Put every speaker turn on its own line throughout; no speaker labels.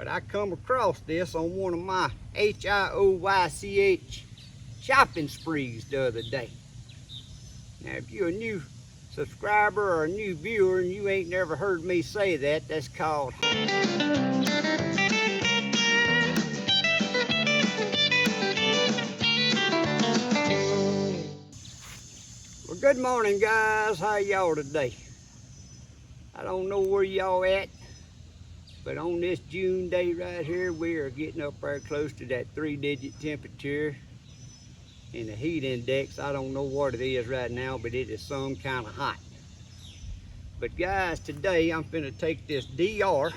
but I come across this on one of my HIOYCH shopping sprees the other day. Now, if you're a new subscriber or a new viewer and you ain't never heard me say that, that's called... Well, good morning, guys. How y'all today? I don't know where y'all at, but on this June day right here, we are getting up there close to that 3-digit temperature. And the heat index, I don't know what it is right now, but it is some kind of hot. But guys, today I'm finna take this DR.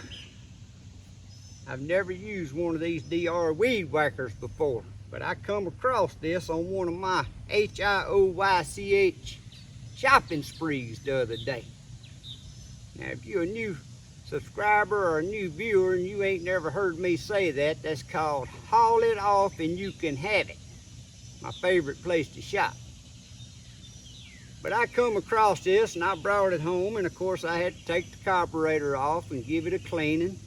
I've never used one of these DR Weed Whackers before, but I come across this on one of my HIOYCH shopping sprees the other day. Now, if you're a new subscriber or a new viewer and you ain't never heard me say that, that's called haul it off and you can have it. My favorite place to shop. But I come across this and I brought it home, and of course I had to take the carburetor off and give it a cleaning.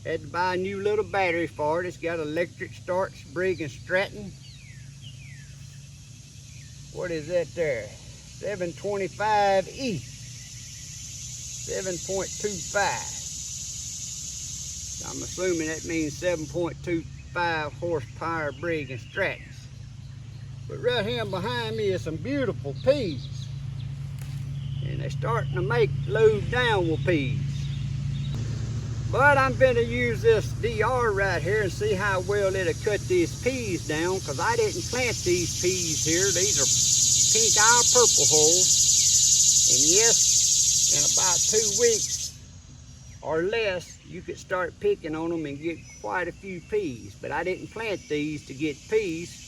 Had to buy a new little battery for it. It's got electric start, Briggs and Stratton. What is that there? 725E. 7.25. I'm assuming that means 7.25 horsepower Briggs and Stratton. But right here behind me is some beautiful peas. And they're starting to make load downward peas. But I'm going to use this DR right here and see how well it'll cut these peas down, because I didn't plant these peas here. These are pink eye purple holes. And yes, in about 2 weeks or less, you could start picking on them and get quite a few peas. But I didn't plant these to get peas.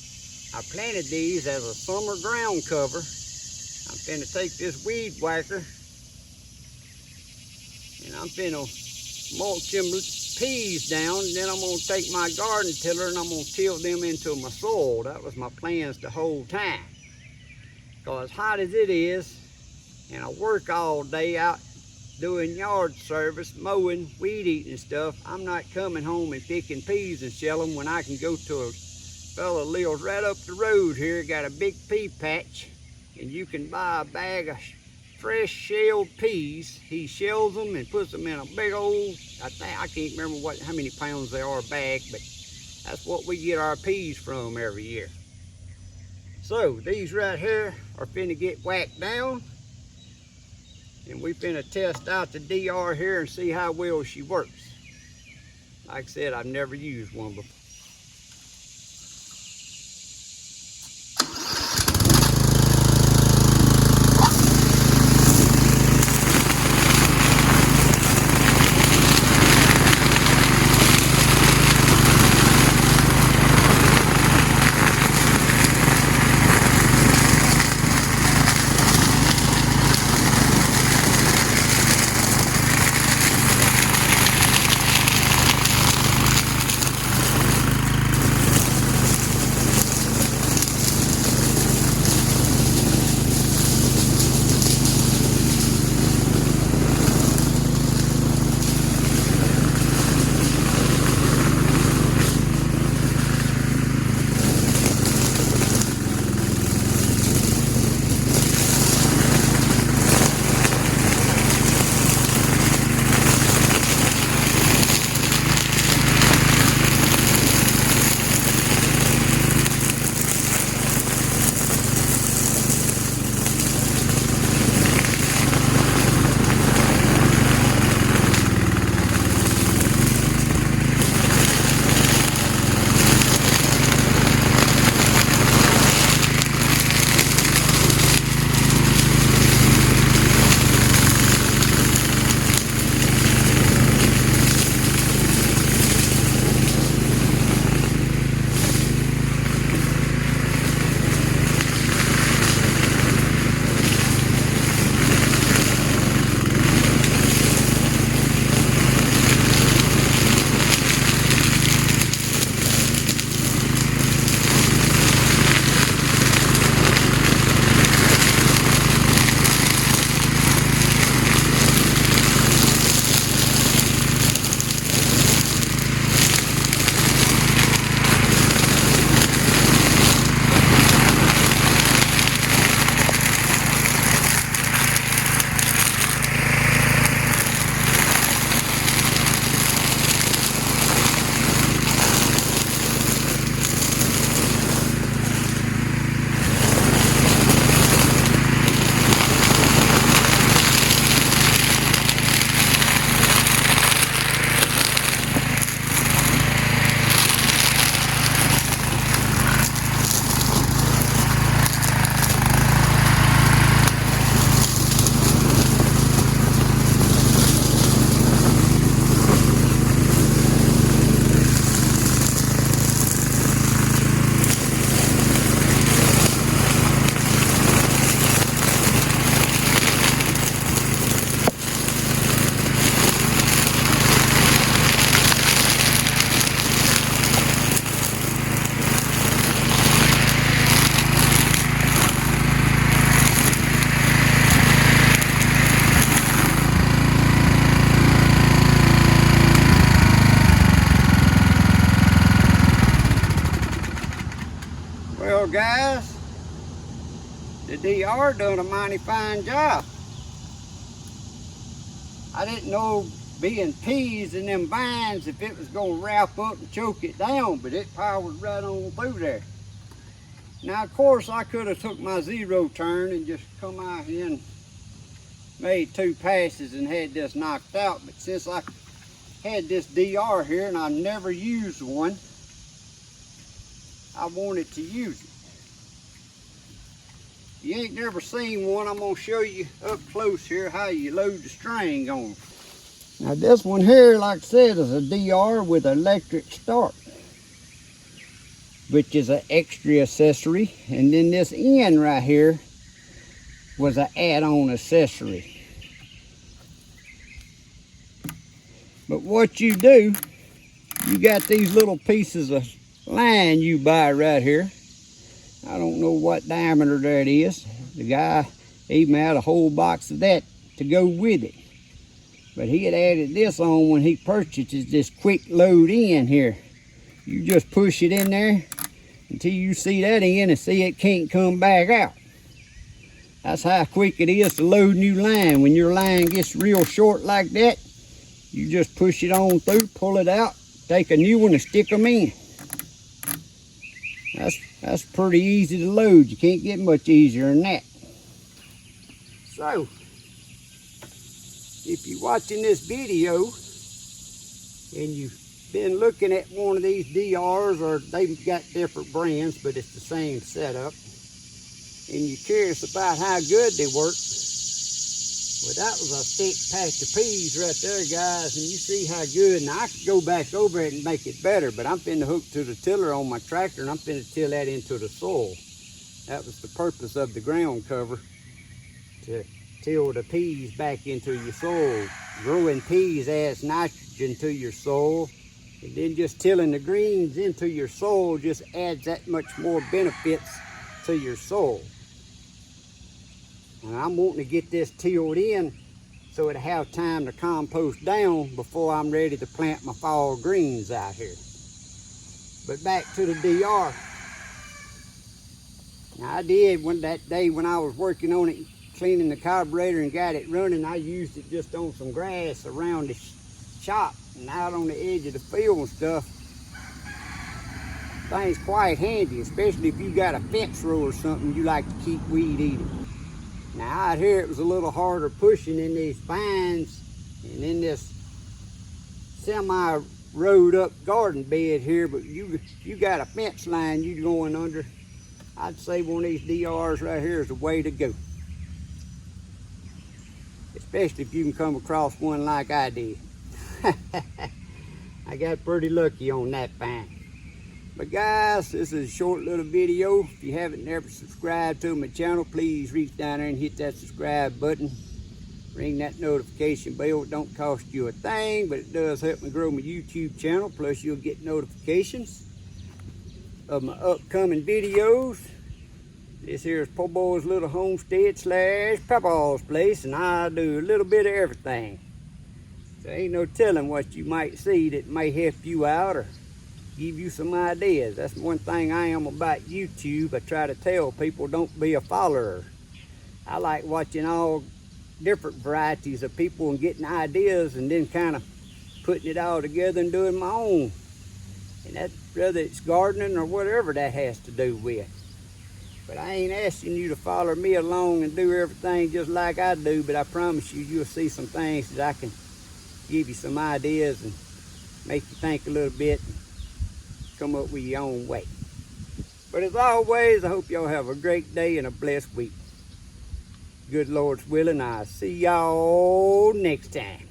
I planted these as a summer ground cover. I'm finna take this Weed Whacker and I'm finna mulch them peas down, and then I'm gonna take my garden tiller and I'm gonna till them into my soil. That was my plans the whole time. Because hot as it is, and I work all day out doing yard service, mowing, weed eating and stuff, I'm not coming home and picking peas and shell them when I can go to a fella lives right up the road here, got a big pea patch, and you can buy a bag of fresh shelled peas. He shells them and puts them in a big old, I can't remember how many pounds they are a bag, but that's what we get our peas from every year. So these right here are finna get whacked down, and we finna test out the DR here and see how well she works. Like I said, I've never used one before. Well, guys, the DR done a mighty fine job. I didn't know being peas in them vines if it was going to wrap up and choke it down, but it powered right on through there. Now, of course, I could have took my zero turn and just come out here and made 2 passes and had this knocked out, but since I had this DR here and I never used one, I wanted to use it. If you ain't never seen one, I'm going to show you up close here how you load the string on. Now this one here, like I said, is a DR with electric start, which is an extra accessory. And then this end right here was an add-on accessory. But what you do, you got these little pieces of line you buy right here. I don't know what diameter that is. The guy even had a whole box of that to go with it. But he had added this on when he purchased this quick load in here. You just push it in there until you see that in and see it can't come back out. That's how quick it is to load new line. When your line gets real short like that, you just push it on through, pull it out, take a new one and stick them in. That's pretty easy to load. You can't get much easier than that. So, if you're watching this video and you've been looking at one of these DRs, or they've got different brands, but it's the same setup, and you're curious about how good they work, well, that was a thick patch of peas right there, guys, and you see how good. Now, I could go back over it and make it better, but I'm finna hook to the tiller on my tractor, and I'm finna till that into the soil. That was the purpose of the ground cover, to till the peas back into your soil. Growing peas adds nitrogen to your soil, and then just tilling the greens into your soil just adds that much more benefits to your soil. And I'm wanting to get this tilled in so it'll have time to compost down before I'm ready to plant my fall greens out here. But back to the DR. Now, I did that day when I was working on it, cleaning the carburetor and got it running, I used it just on some grass around the shop and out on the edge of the field and stuff. Thing's quite handy, especially if you got a fence row or something you like to keep weed eating. Now out here it was a little harder pushing in these vines and in this semi-rode up garden bed here, but you got a fence line you going under, I'd say one of these DRs right here is the way to go. Especially if you can come across one like I did. I got pretty lucky on that find. But guys, this is a short little video. If you haven't never subscribed to my channel, please reach down there and hit that subscribe button. Ring that notification bell. It don't cost you a thing, but it does help me grow my YouTube channel. Plus you'll get notifications of my upcoming videos. This here is Poorboys little homestead / Papaw's place, and I do a little bit of everything. So ain't no telling what you might see that may help you out or give you some ideas. That's one thing I am about YouTube. I try to tell people, don't be a follower. I like watching all different varieties of people and getting ideas and then kind of putting it all together and doing my own. And that's whether it's gardening or whatever that has to do with. But I ain't asking you to follow me along and do everything just like I do, but I promise you, you'll see some things that I can give you some ideas and make you think a little bit and come up with your own way. But as always, I hope y'all have a great day and a blessed week. Good Lord's willing, I'll see y'all next time.